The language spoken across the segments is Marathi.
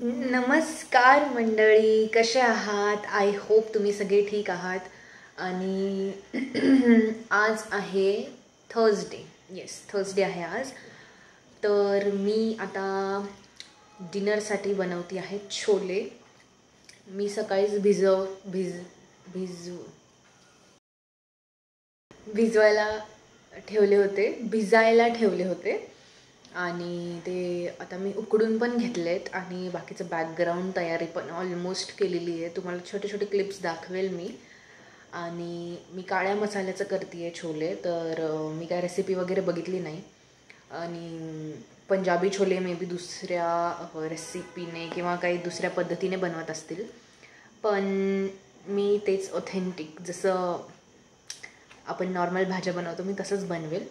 नमस्कार मंडळी, कसे आहात? आय होप तुम्ही सगळे ठीक आहात. आणि आज आहे थर्सडे. येस, थर्सडे आहे आज. तर मी आता डिनरसाठी बनवते आहे छोले. मी सकाळीच भिजायला ठेवले होते आणि ते आता मी उकडून पण घेतलेत आणि बाकीचं बॅकग्राऊंड तयारी पण ऑलमोस्ट केलेली आहे. तुम्हाला छोटे छोटे क्लिप्स दाखवेल मी. आणि मी काळ्या मसाल्याचं करते आहे छोले. तर मी काय रेसिपी वगैरे बघितली नाही. आणि पंजाबी छोले मे बी दुसऱ्या रेसिपीने किंवा काही दुसऱ्या पद्धतीने बनवत असतील, पण मी तेच ऑथेंटिक जसं आपण नॉर्मल भाज्या बनवतो मी तसंच बनवेल.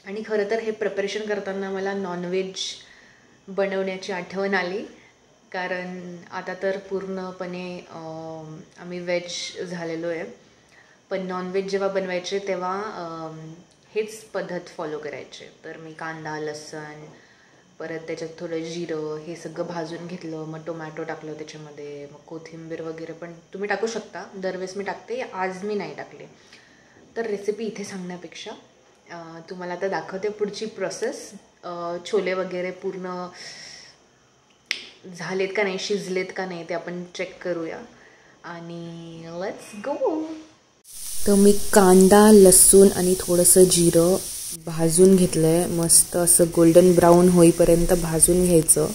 आणि खरं तर हे प्रिपरेशन करताना मला नॉनव्हेज बनवण्याची आठवण आली, कारण आता तर पूर्णपणे आम्ही व्हेज झालेलो आहे. पण नॉनव्हेज जेव्हा बनवायचे तेव्हा हेच पद्धत फॉलो करायचे. तर मी कांदा, लसूण, परत त्याच्यात थोडं जिरं हे सगळं भाजून घेतलं. मग टोमॅटो टाकलं त्याच्यामध्ये. मग कोथिंबीर वगैरे पण तुम्ही टाकू शकता. दरवेळेस मी टाकते, आज मी नाही टाकले. तर रेसिपी इथे सांगण्यापेक्षा तुम्हाला आता दाखवते पुढची प्रोसेस. छोले वगैरे पूर्ण झालेत का नाही, शिजलेत का नाही ते आपण चेक करूया. आणि लेट्स गो. तर मी कांदा, लसूण आणि थोडंसं जिरं भाजून घेतलं आहे. मस्त असं गोल्डन ब्राऊन होईपर्यंत भाजून घ्यायचं.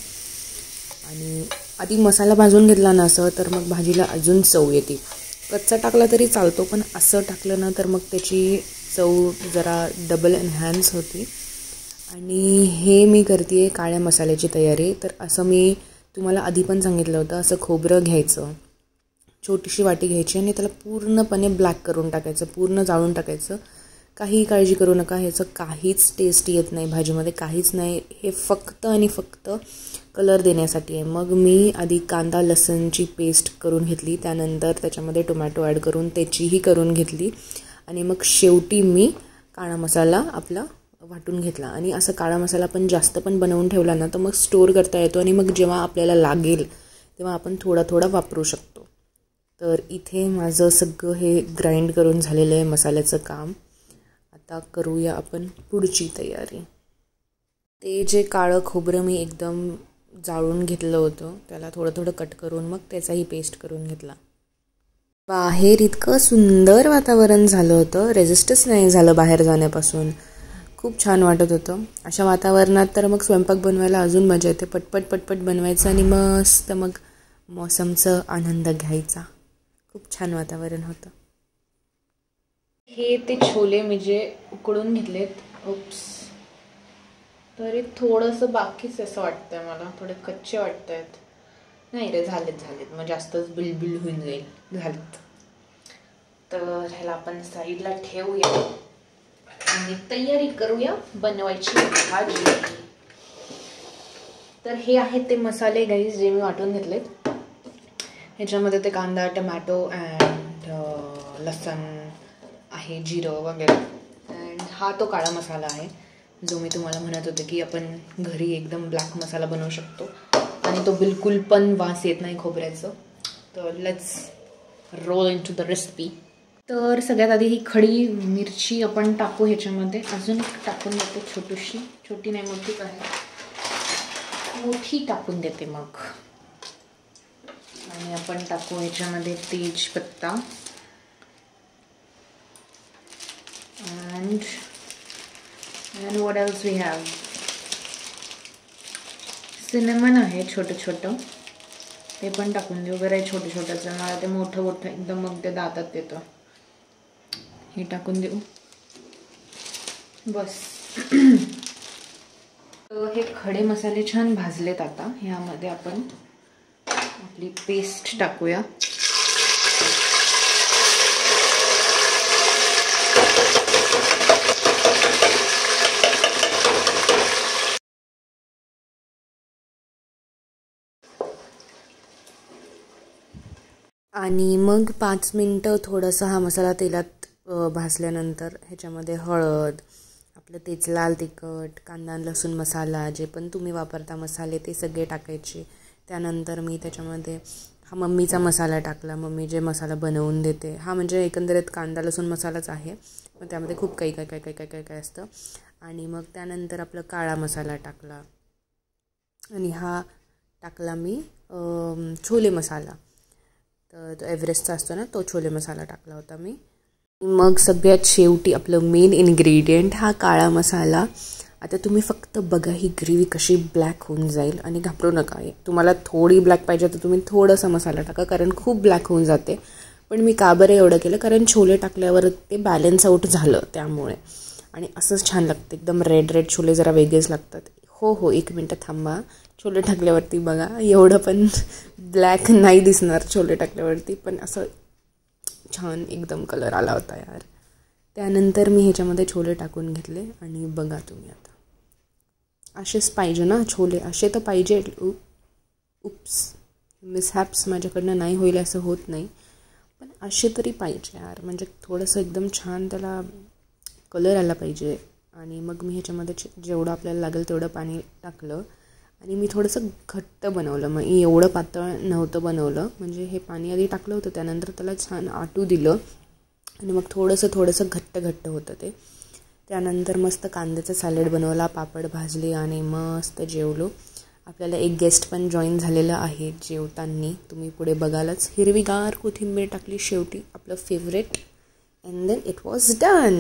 आणि आधी मसाला भाजून घेतला ना असं, तर मग भाजीला अजून चव येते. कच्चा टाकला तरी चालतो, पण असं टाकलं ना तर मग त्याची चव जरा डबल एनहॅन्स होती. आणि हे मी करते आहे काळ्या मसाल्याची तयारी. तर असं मी तुम्हाला आधी पण सांगितलं होतं, असं खोबरं घ्यायचं, छोटीशी वाटी घ्यायची आणि त्याला पूर्णपणे ब्लॅक करून टाकायचं, पूर्ण जाळून टाकायचं. काही काळजी करू नका, ह्याचं काहीच टेस्ट येत नाही भाजीमध्ये, काहीच नाही. हे फक्त आणि फक्त कलर देण्यासाठी आहे. मग मी आधी कांदा लसूणची पेस्ट करून घेतली, त्यानंतर त्याच्यामध्ये टोमॅटो ॲड करून त्याचीही करून घेतली. आणि मग शेवटी मी काळा मसाला आपला वाटून घेतला. आणि असं काळा मसाला पण जास्त पण बनवून ठेवला ना तर मग स्टोअर करता येतो आणि मग जेव्हा आपल्याला लागेल तेव्हा आपण थोडा थोडा वापरू शकतो. तर इथे माझं सगळं हे ग्राइंड करून झालेलं आहे मसाल्याचं काम. आता करूया आपण पुढची तयारी. ते जे काळं खोबरं मी एकदम जाळून घेतलं होतं त्याला थोडं थोडं कट करून मग त्याचाही पेस्ट करून घेतला. बाहेर इतकं सुंदर वातावरण झालं होतं, रेजिस्टच नाही झालं बाहेर जाण्यापासून. खूप छान वाटत होतं. अशा वातावरणात तर मग स्वयंपाक बनवायला अजून मजा येते. पटपट पटपट बनवायचं आणि मस्त मग मौसमचा आनंद घ्यायचा. खूप छान वातावरण होतं. हे ते छोले मी जे उकडून घेतलेत, तरी थोडंसं बाकीच असं वाटतंय मला, थोडे कच्चे वाटत आहेत. नाही रे, झालेत मग जास्तच बिलबिल होऊन जाईल. झालेत. तर ह्याला आपण साईडला ठेवूया आणि तयारी करूया बनवायची भाजी. तर हे आहेत ते मसाले गाईज जे मी वाटून घेतलेत. ह्याच्यामध्ये ते कांदा, टमॅटो अँड लसूण आहे, जिरं वगैरे. अँड हा तो काळा मसाला आहे जो मी तुम्हाला म्हणत होते की आपण घरी एकदम ब्लॅक मसाला बनवू शकतो आणि तो बिलकुल पण वास येत नाही खोबऱ्याचं. तर let's roll into the recipe. तर सगळ्यात आधी ही खडी मिरची आपण टाकू ह्याच्यामध्ये. अजून एक टाकून देते, छोटी नाही मोठी आहे, मोठी टाकून देते मग. आणि आपण टाकू ह्याच्यामध्ये तेजपत्ता and what else we have, cinnamon आहे छोटं, ते पण टाकून देऊ. बरं आहे छोटं मला ते मोठं एकदम मग ते दातात येतं. हे टाकून देऊ बस. हे खडे मसाले छान भाजलेत. आता ह्यामध्ये आपण आपली पेस्ट टाकूया. आणि मग 5 मिनटं थोडासा हा मसाला तेलात भाजल्यानंतर ह्याच्यामध्ये हळद, आपलं तेच लाल तिखट, कांदा लसूण मसाला जे पण तुम्ही वापरता मसाले ते सगळे टाकायचे. त्यानंतर मी त्याच्यामध्ये हा मम्मीचा मसाला टाकला. मम्मी जे मसाला बनवून देते, हा म्हणजे एकंदरीत कांदा लसूण मसालाच आहे, मग त्यामध्ये खूप काही काय काय काय काय काय काय असतं. आणि मग त्यानंतर आपलं काळा मसाला टाकला आणि हा टाकला मी छोले मसाला, तर तो एव्हरेस्टचा असतो ना, तो छोले मसाला टाकला होता मी. मग सगळ्यात शेवटी आपलं मेन इन्ग्रेडियंट हा काळा मसाला. आता तुम्ही फक्त बघा ही ग्रेव्ही कशी ब्लॅक होऊन जाईल आणि घाबरू नका. तुम्हाला थोडी ब्लॅक पाहिजे तर तुम्ही थोडासा मसाला टाका, कारण खूप ब्लॅक होऊन जाते. पण मी का बरं एवढं केलं, कारण छोले टाकल्यावर ते बॅलन्स आऊट झालं त्यामुळे. आणि असंच छान लागतं, एकदम रेड रेड छोले जरा वेगळेच लागतात. हो 1 मिनटं थांबा. छोले टाकल्यावरती बघा एवढं पण ब्लॅक नाही दिसणार छोले टाकल्यावरती, पण असं छान एकदम कलर आला होता यार. त्यानंतर मी ह्याच्यामध्ये छोले टाकून घेतले आणि बघा तुम्ही आता असेच पाहिजे ना छोले, असे तर पाहिजे. उप्स, मिसहॅप्स माझ्याकडनं नाही होईल असं होत नाही, पण असे तरी पाहिजे यार, म्हणजे थोडंसं एकदम छान त्याला कलर आला पाहिजे. आणि मग मी ह्याच्यामध्ये जेवढं आपल्याला लागेल तेवढं पाणी टाकलं आणि मी थोडंसं घट्ट बनवलं. मग एवढं पातळ नव्हतं बनवलं, म्हणजे हे पाणी आधी टाकलं होतं, त्यानंतर त्याला छान आटू दिलं आणि मग थोडंसं घट्ट होतं ते. त्यानंतर मस्त कांद्याचा सॅलड बनवला, पापड भाजले आणि मस्त जेवलो. आपल्याला एक गेस्ट पण जॉईन झालेलं आहे जेवताना, तुम्ही पुढे बघालच. हिरवीगार कोथिंबीर टाकली शेवटी, आपलं favourite, and then it was done.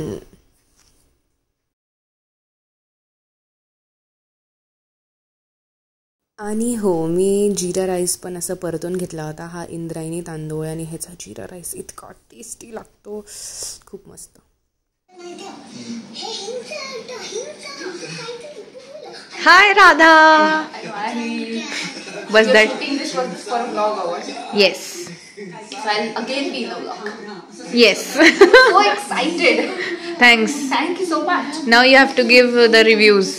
आणि हो, मी जिरा राईस पण असं परतून घेतला होता. हा इंद्रायणी तांदूळ आणि ह्याचा जिरा राईस इतका टेस्टी लागतो, खूप मस्त. Hi Radha. Was that? This was for a vlog hour. Yes. So I'll again be in the vlog. Yes. So excited. Thanks. Thank you so much. Now you have to give the reviews.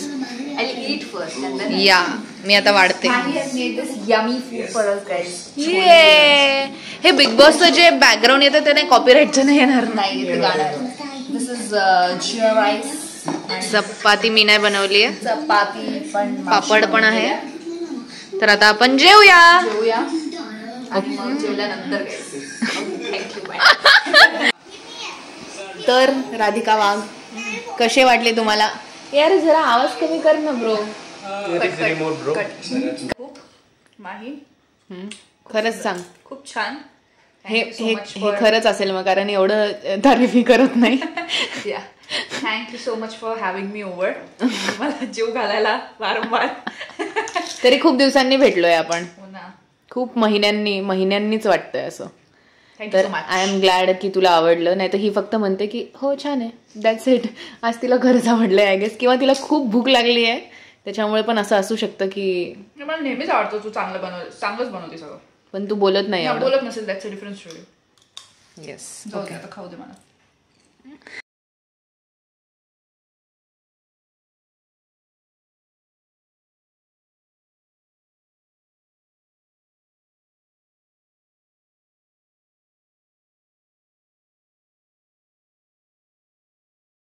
I'll eat first and then Yeah. मी आता वाढते. Maggie has made this yummy food for us guys. ये हे बिग बॉसचं जे बॅकग्राऊंड येतं त्याने कॉपीराईटचं नाही येणार. नाही ते गाणं. This is jeera rice. चपाती मी नाही बनवली आहे, चपाती पण, पापड पण आहे. तर आता आपण जेवूया. आणि मग जेवल्यानंतर थँक्यू बाय. तर राधिका वाघ, कसे वाटले तुम्हाला? यार जरा आवाज कमी कर ना ब्रो. खूप माही, खरंच सांग, खूप छान. हे खरंच असेल मग, कारण एवढं तारीफ करत नाही. Thank you so much for having me over. मला जीव घालायला वारंवार. तरी खूप दिवसांनी भेटलोय आपण, खूप महिन्यांनीच वाटतंय असं. तर आय एम ग्लॅड की तुला आवडलं. नाही तर ही फक्त म्हणते की हो छान आहे, दॅट्स इट. आज तिला खरंच आवडलंय आय गेस, किंवा तिला खूप भूक लागली आहे त्याच्यामुळे पण असं असू शकतं की. मला नेहमीच आवडतो तू चांगलंच बनवते सगळं, पण तू बोलत नाही. बोलत नसेल, that's a different story. Yes, okay, आता खाऊ दे मला.